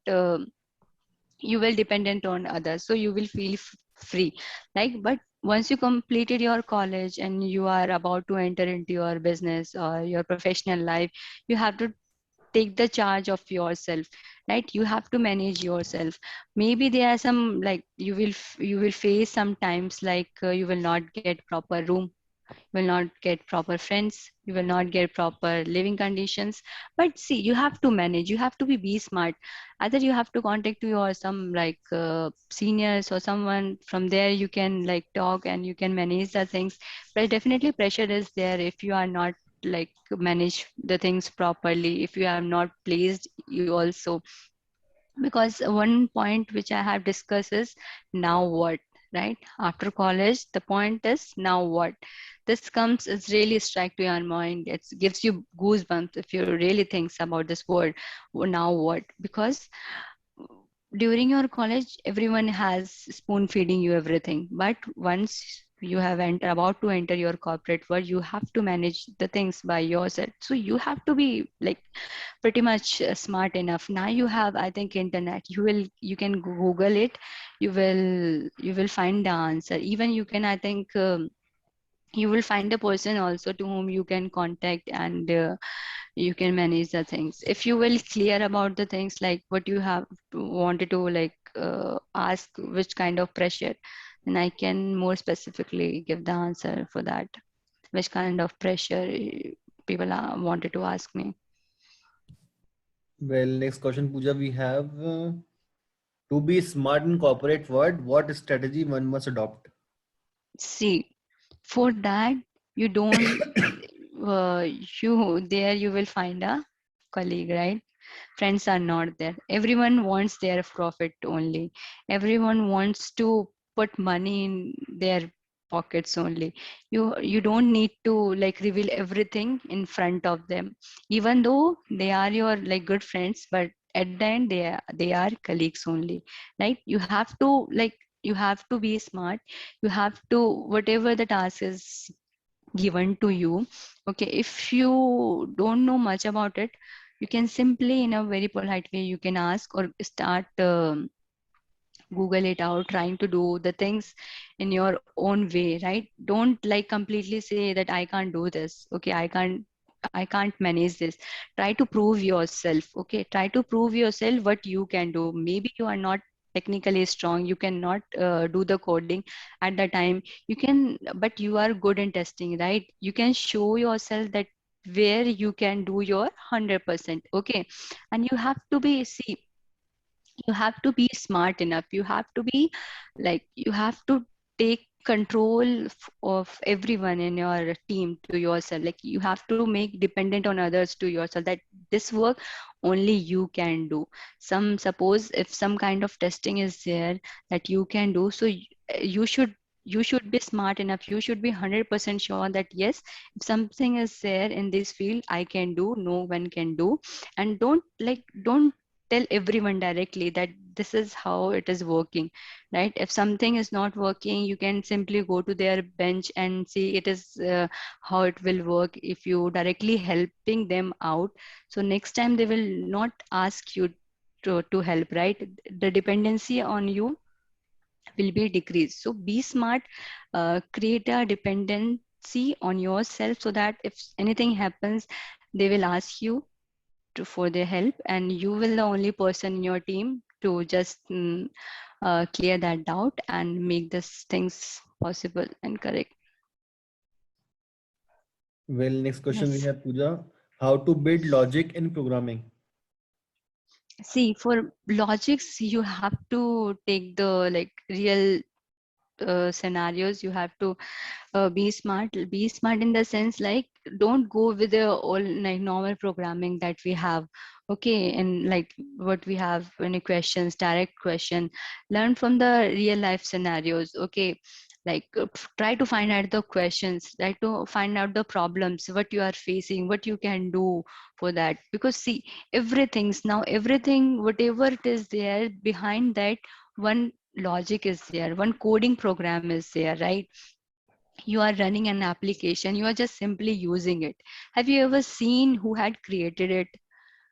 you will dependent on others, so you will feel free. Like, but once you completed your college and you are about to enter into your business or your professional life, you have to take the charge of yourself, right? You have to manage yourself. Maybe there are some, like, you will face sometimes, like, you will not get proper room, will not get proper friends, you will not get proper living conditions. But see, you have to manage, you have to be smart. Either you have to contact your some, like, seniors or someone, from there you can like talk and you can manage the things. But definitely pressure is there if you are not like manage the things properly, if you have not placed you also. Because one point which I have discussed is now what, right? After college, the point is now what. This comes, it's really strike to your mind. It gives you goosebumps if you really think about this word. Now what? Because during your college, everyone has spoon feeding you everything. But once you have about to enter your corporate world, you have to manage the things by yourself. So you have to be like pretty much smart enough. Now you have, I think, internet. You can Google it. You will find the answer. Even you can, I think. You will find a person also to whom you can contact, and you can manage the things. If you will clear about the things, like what you have wanted to like ask, which kind of pressure, then I can more specifically give the answer for that, which kind of pressure people wanted to ask me. Well, next question, Pooja, we have to be smart in corporate world, what strategy one must adopt? See, for that, you don't you will find a colleague, right? Friends are not there. Everyone wants their profit only. Everyone wants to put money in their pockets only. You don't need to like reveal everything in front of them, even though they are your like good friends. But at the end, they are colleagues only, right? You have to be smart. You have to, whatever the task is given to you, okay, if you don't know much about it, you can simply in a very polite way you can ask, or start Google it out, trying to do the things in your own way, right? Don't like completely say that I can't do this, okay, I can't manage this. Try to prove yourself, okay? Try to prove yourself what you can do. Maybe you are not technically strong, you cannot do the coding at the time, you can, but you are good in testing, right? You can show yourself that where you can do your 100%, okay? And you have to be, see, you have to be smart enough, you have to be like, you have to take control of everyone in your team to yourself. Like, you have to make dependent on others to yourself, that this work only you can do. Suppose if some kind of testing is there that you can do, so you should be smart enough, you should be 100% sure that yes, if something is there in this field I can do, no one can do. And don't tell everyone directly that this is how it is working, right? If something is not working, you can simply go to their bench and see it is how it will work. If you directly helping them out, so next time they will not ask you to help, right? The dependency on you will be decreased. So be smart, create a dependency on yourself, so that if anything happens, they will ask you for their help, and you will the only person in your team to just clear that doubt and make these things possible and correct. Well, next question we Yes. have, Pooja, how to build logic in programming? See, for logics, you have to take the like real scenarios. You have to be smart. Be smart in the sense, like, don't go with the all like normal programming that we have, okay? And like what we have, any questions, direct question, learn from the real life scenarios, okay? Like, try to find out the questions, try to find out the problems, what you are facing, what you can do for that. Because see, everything, whatever it is there behind that, one logic is there, one coding program is there, right? You are running an application, you are just simply using it. Have you ever seen who had created it?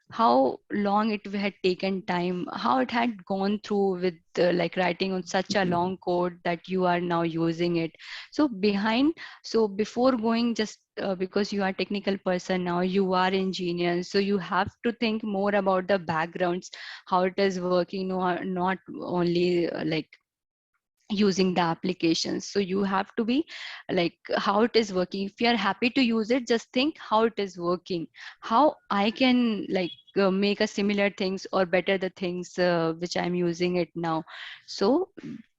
how long it had taken time, how it had gone through with like writing on such a long code that you are now using it. So behind, so before going just because you are technical person, now you are engineer, so you have to think more about the backgrounds, how it is working, no, not only like using the applications. So you have to be like how it is working. If you are happy to use it, just think how it is working, how I can like make a similar things or better the things which I'm using it now. So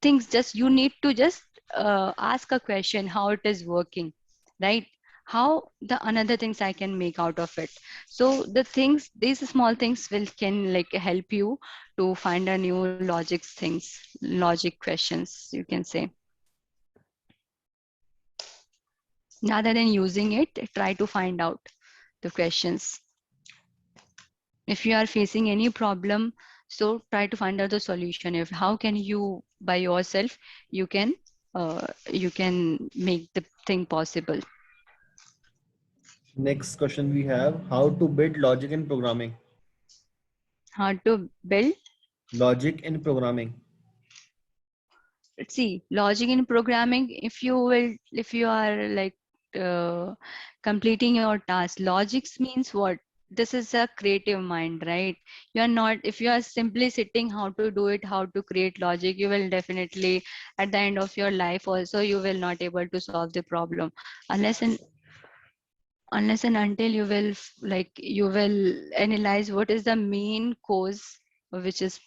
things, just you need to just ask a question how it is working, right? How the another things I can make out of it. So the things, these small things will can like help you to find a new logic things, logic questions, you can say. Rather than using it, try to find out the questions. If you are facing any problem, so try to find out the solution. If how can you by yourself, you can make the thing possible. Next question we have, how to build logic in programming. How to build, Logic in programming. see, logic in programming, if you will, if you are like uh, completing your task, logics means what? This is a creative mind, right? You are not, if you are simply sitting how to do it, how to create logic, you will definitely at the end of your life also you will not able to solve the problem unless and until you will like you will analyze what is the main cause which is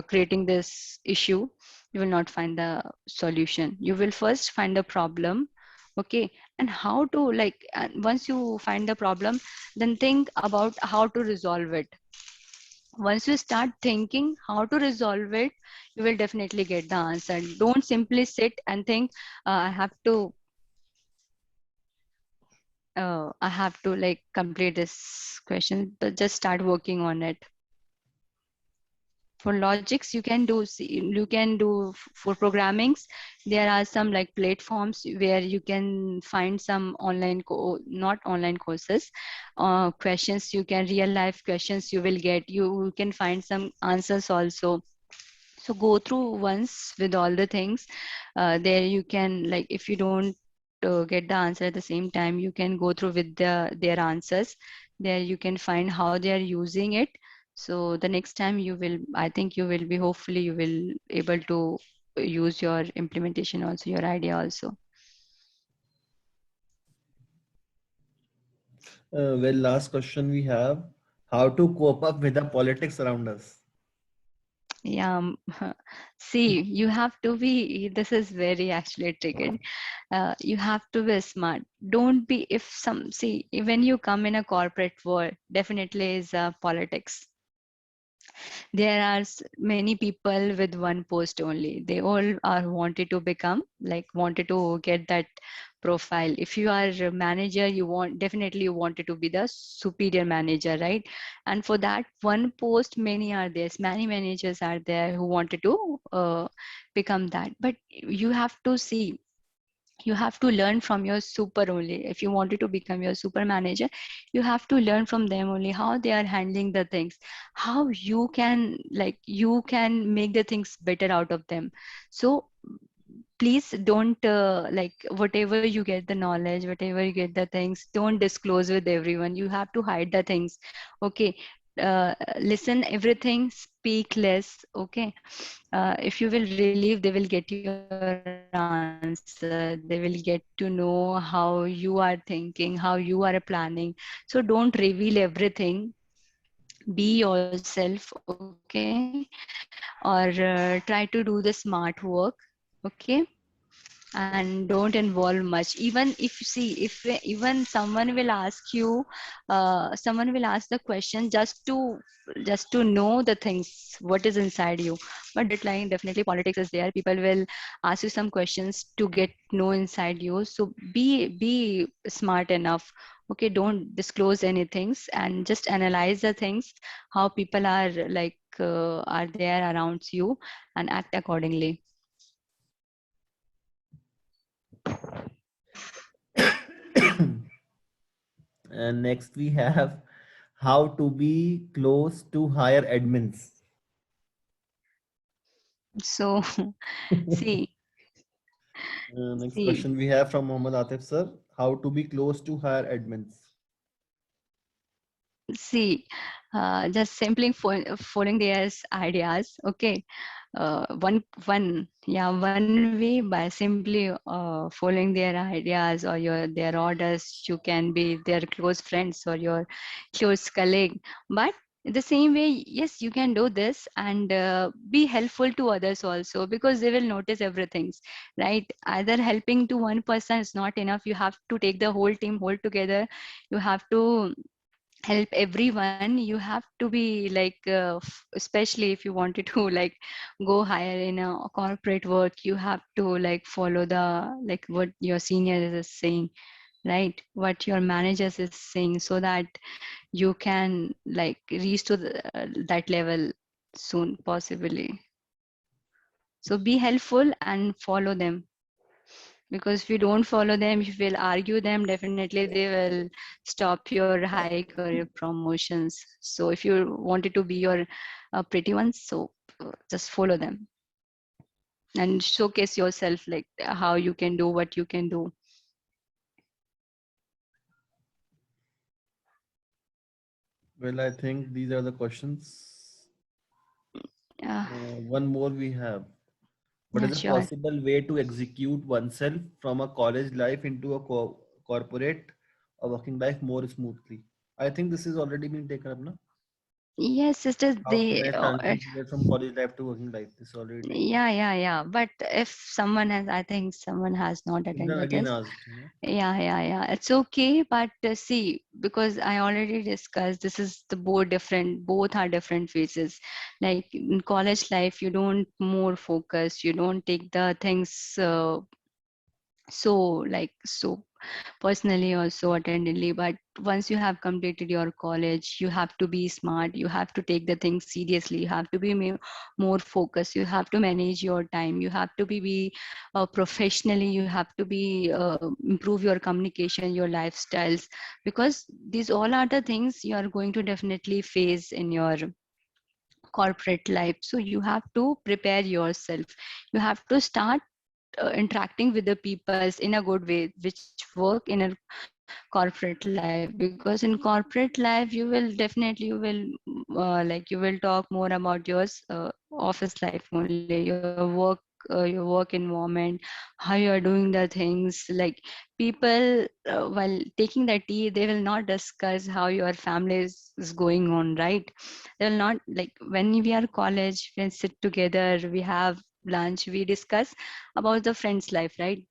creating this issue. You will not find the solution. You will first find the problem, okay, and how to like, and once you find the problem, then think about how to resolve it. Once you start thinking how to resolve it, you will definitely get the answer. Don't simply sit and think I have to like complete this question, but just start working on it. For logics, you can do, you can do for programmings. There are some like platforms where you can find some online, not online courses, questions. You can real life questions you will get. You can find some answers also. So go through once with all the things. There you can like, if you don't get the answer at the same time, you can go through with their answers. There you can find how they are using it. So the next time you will, I think you will be, hopefully you will able to use your implementation also, your idea also. Well, last question we have, how to cope up with the politics around us. Yeah, see, you have to be, this is very actually tricky. You have to be smart. Don't be, if some, see, when you come in a corporate world, definitely is politics. There are many people with one post only. They all are wanted to become like, wanted to get that profile. If you are a manager, you want, definitely you wanted to be the superior manager, right? And for that one post, many are there, many managers are there who wanted to become that. But you have to see, you have to learn from your super only. If you wanted to become your super manager, you have to learn from them only how they are handling the things, how you can like, you can make the things better out of them. So please don't like, whatever you get the knowledge, whatever you get the things, don't disclose with everyone. You have to hide the things, okay? Listen everything, speak less, okay? If you will relieve, they will get your answer, they will get to know how you are thinking, how you are planning. So don't reveal everything. Be yourself, okay? Or try to do the smart work, okay? And don't involve much. Even if, see, if even someone will ask you, someone will ask the question just to know the things what is inside you. But don't be replying. Definitely politics is there, people will ask you some questions to get know inside you. So be smart enough, okay? Don't disclose anything, and just analyze the things, how people are like are there around you, and act accordingly. And next we have, how to be close to higher admins. So see, Next see, question we have from Mohammad Atif sir. How to be close to higher admins? see, just simply following their ideas. Okay, one way by simply following their ideas or their orders, you can be their close friends or your close colleague. But the same way, yes, you can do this and be helpful to others also, because they will notice everything, right? Either helping to one person is not enough. You have to take the whole team whole together. You have to help everyone. You have to be like especially if you wanted to like go higher in a corporate work, you have to like follow the like what your senior is saying, right? What your managers is saying, so that you can like reach to that level soon possibly. So be helpful and follow them, because if you don't follow them, if you will argue them, definitely they will stop your high career promotions. So if you wanted to be your pretty ones, so just follow them and showcase yourself, like how you can do what you can do. Well, I think these are the questions. Yeah, One more we have. What yeah, is a sure. possible way to execute oneself from a college life into a corporate or working life more smoothly? I think this has already been taken up, no? Yes, sisters, How can they I transition that from college life to working life? This is already taken up. yeah, but if someone has, I think someone has not Kundan attended again this. asked, you know. Yeah, it's okay, but see, because I already discussed, this is the both are different phases. Like in college life, you don't more focus, you don't take the things so personally or so attendedly. But once you have completed your college, you have to be smart, you have to take the things seriously, you have to be more focused, you have to manage your time, you have to be professionally, you have to be improve your communication, your lifestyles, because these all are the things you are going to definitely face in your corporate life. So you have to prepare yourself, you have to start interacting with the peoples in a good way, which work in a corporate life. Because in corporate life, you will definitely you will talk more about your office life only, your work environment, how you are doing the things. Like people while taking the tea, they will not discuss how your family is going on, right? They will not, like when we are college, we sit together, we have lunch, we discuss about the friend's life, right?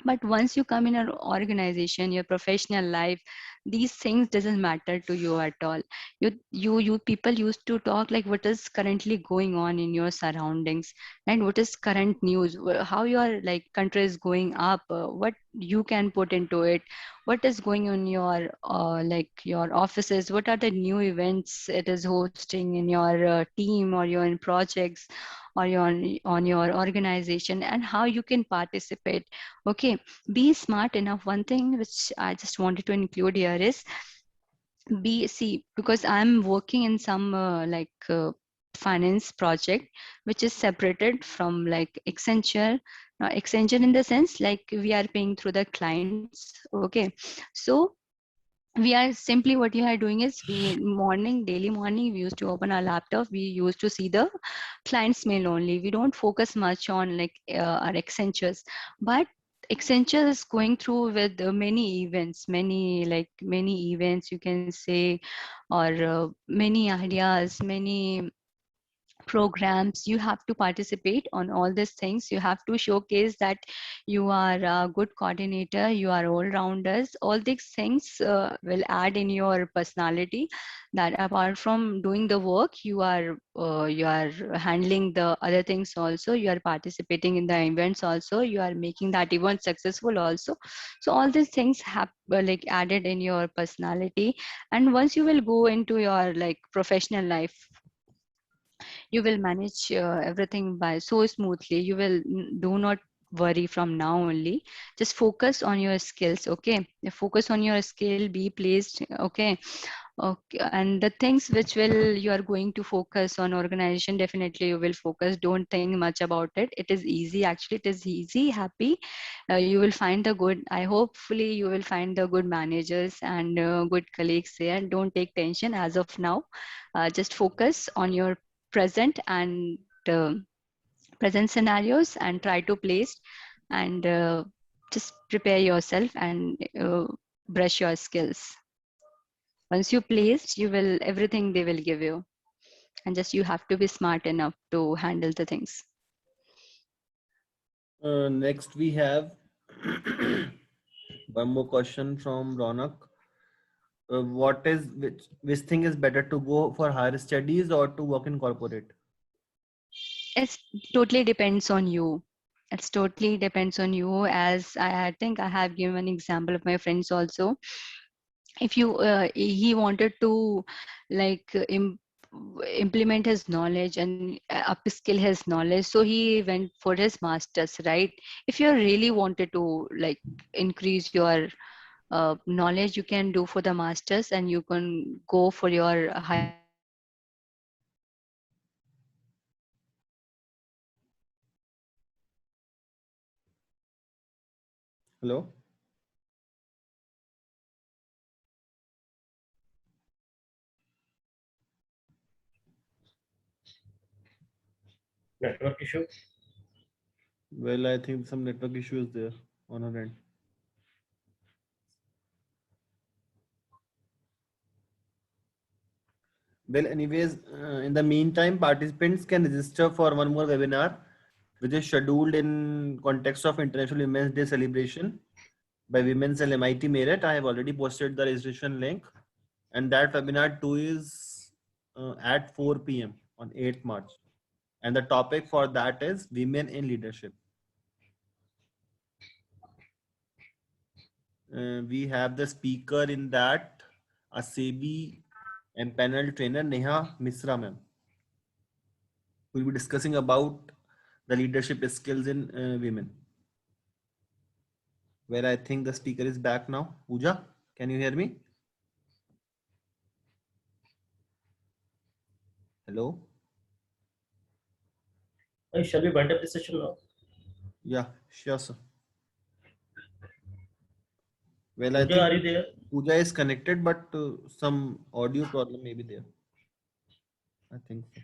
But once you come in an organization, your professional life, these things doesn't matter to you at all. You people used to talk like what is currently going on in your surroundings, and what is current news, how your like country is going up, what you can put into it, what is going on your like your offices, what are the new events it is hosting in your team or your in projects or your on your organization, and how you can participate. Okay, be smart enough. One thing which I just wanted to include here is be see, because I'm working in some finance project which is separated from like Accenture. Accenture in the sense like we are paying through the clients. Okay, so we are simply, what you are doing is, we daily morning we used to open our laptop, we used to see the client's mail only, we don't focus much on like our Accentures. But Accenture is going through with many events, many events you can say, or many ideas, many programs. You have to participate on all these things, you have to showcase that you are a good coordinator, you are all rounders. All these things will add in your personality, that apart from doing the work, you are handling the other things also, you are participating in the events also, you are making that event successful also. So all these things have like added in your personality. And once you will go into your like professional life, you will manage everything by so smoothly. You will do not worry from now only. Just focus on your skills. Okay, focus on your skill, be pleased. Okay. Okay, and the things which will you are going to focus on organization, definitely you will focus. Don't think much about it. It is easy. Actually, it is easy, happy. You will find the good. I hopefully you will find the good managers and good colleagues there. Don't take tension as of now. Just focus on your present and present scenarios and try to place and just prepare yourself and brush your skills. Once you placed, you will everything they will give you, and just you have to be smart enough to handle the things. Next we have one more question from Ronak. Which thing is better, to go for higher studies or to work in corporate? It's totally depends on you. It's totally depends on you. As I think I have given an example of my friends also. If you he wanted to like implement his knowledge and upskill his knowledge, so he went for his masters, right? If you really wanted to like increase your knowledge, you can do for the masters and you can go for your higher Hello? Network issue. Well, I think some network issue is there on our end. Well, anyways, in the meantime, participants can register for one more webinar, which is scheduled in context of International Women's Day celebration by Women Cell MIT Merit. I have already posted the registration link, and that webinar too is at 4 p.m. on 8th March. And the topic for that is women in leadership. We have the speaker in that, a SEBI and panel trainer Neha Misra ma'am. We'll be discussing about the leadership skills in women. Where I think the speaker is back now. Pooja, can you hear me? Hello? Shall we wind up the session now? Yeah, sure, sir. Well, I Pooja, are you think there? Pooja is connected, but some audio problem may be there. I think so.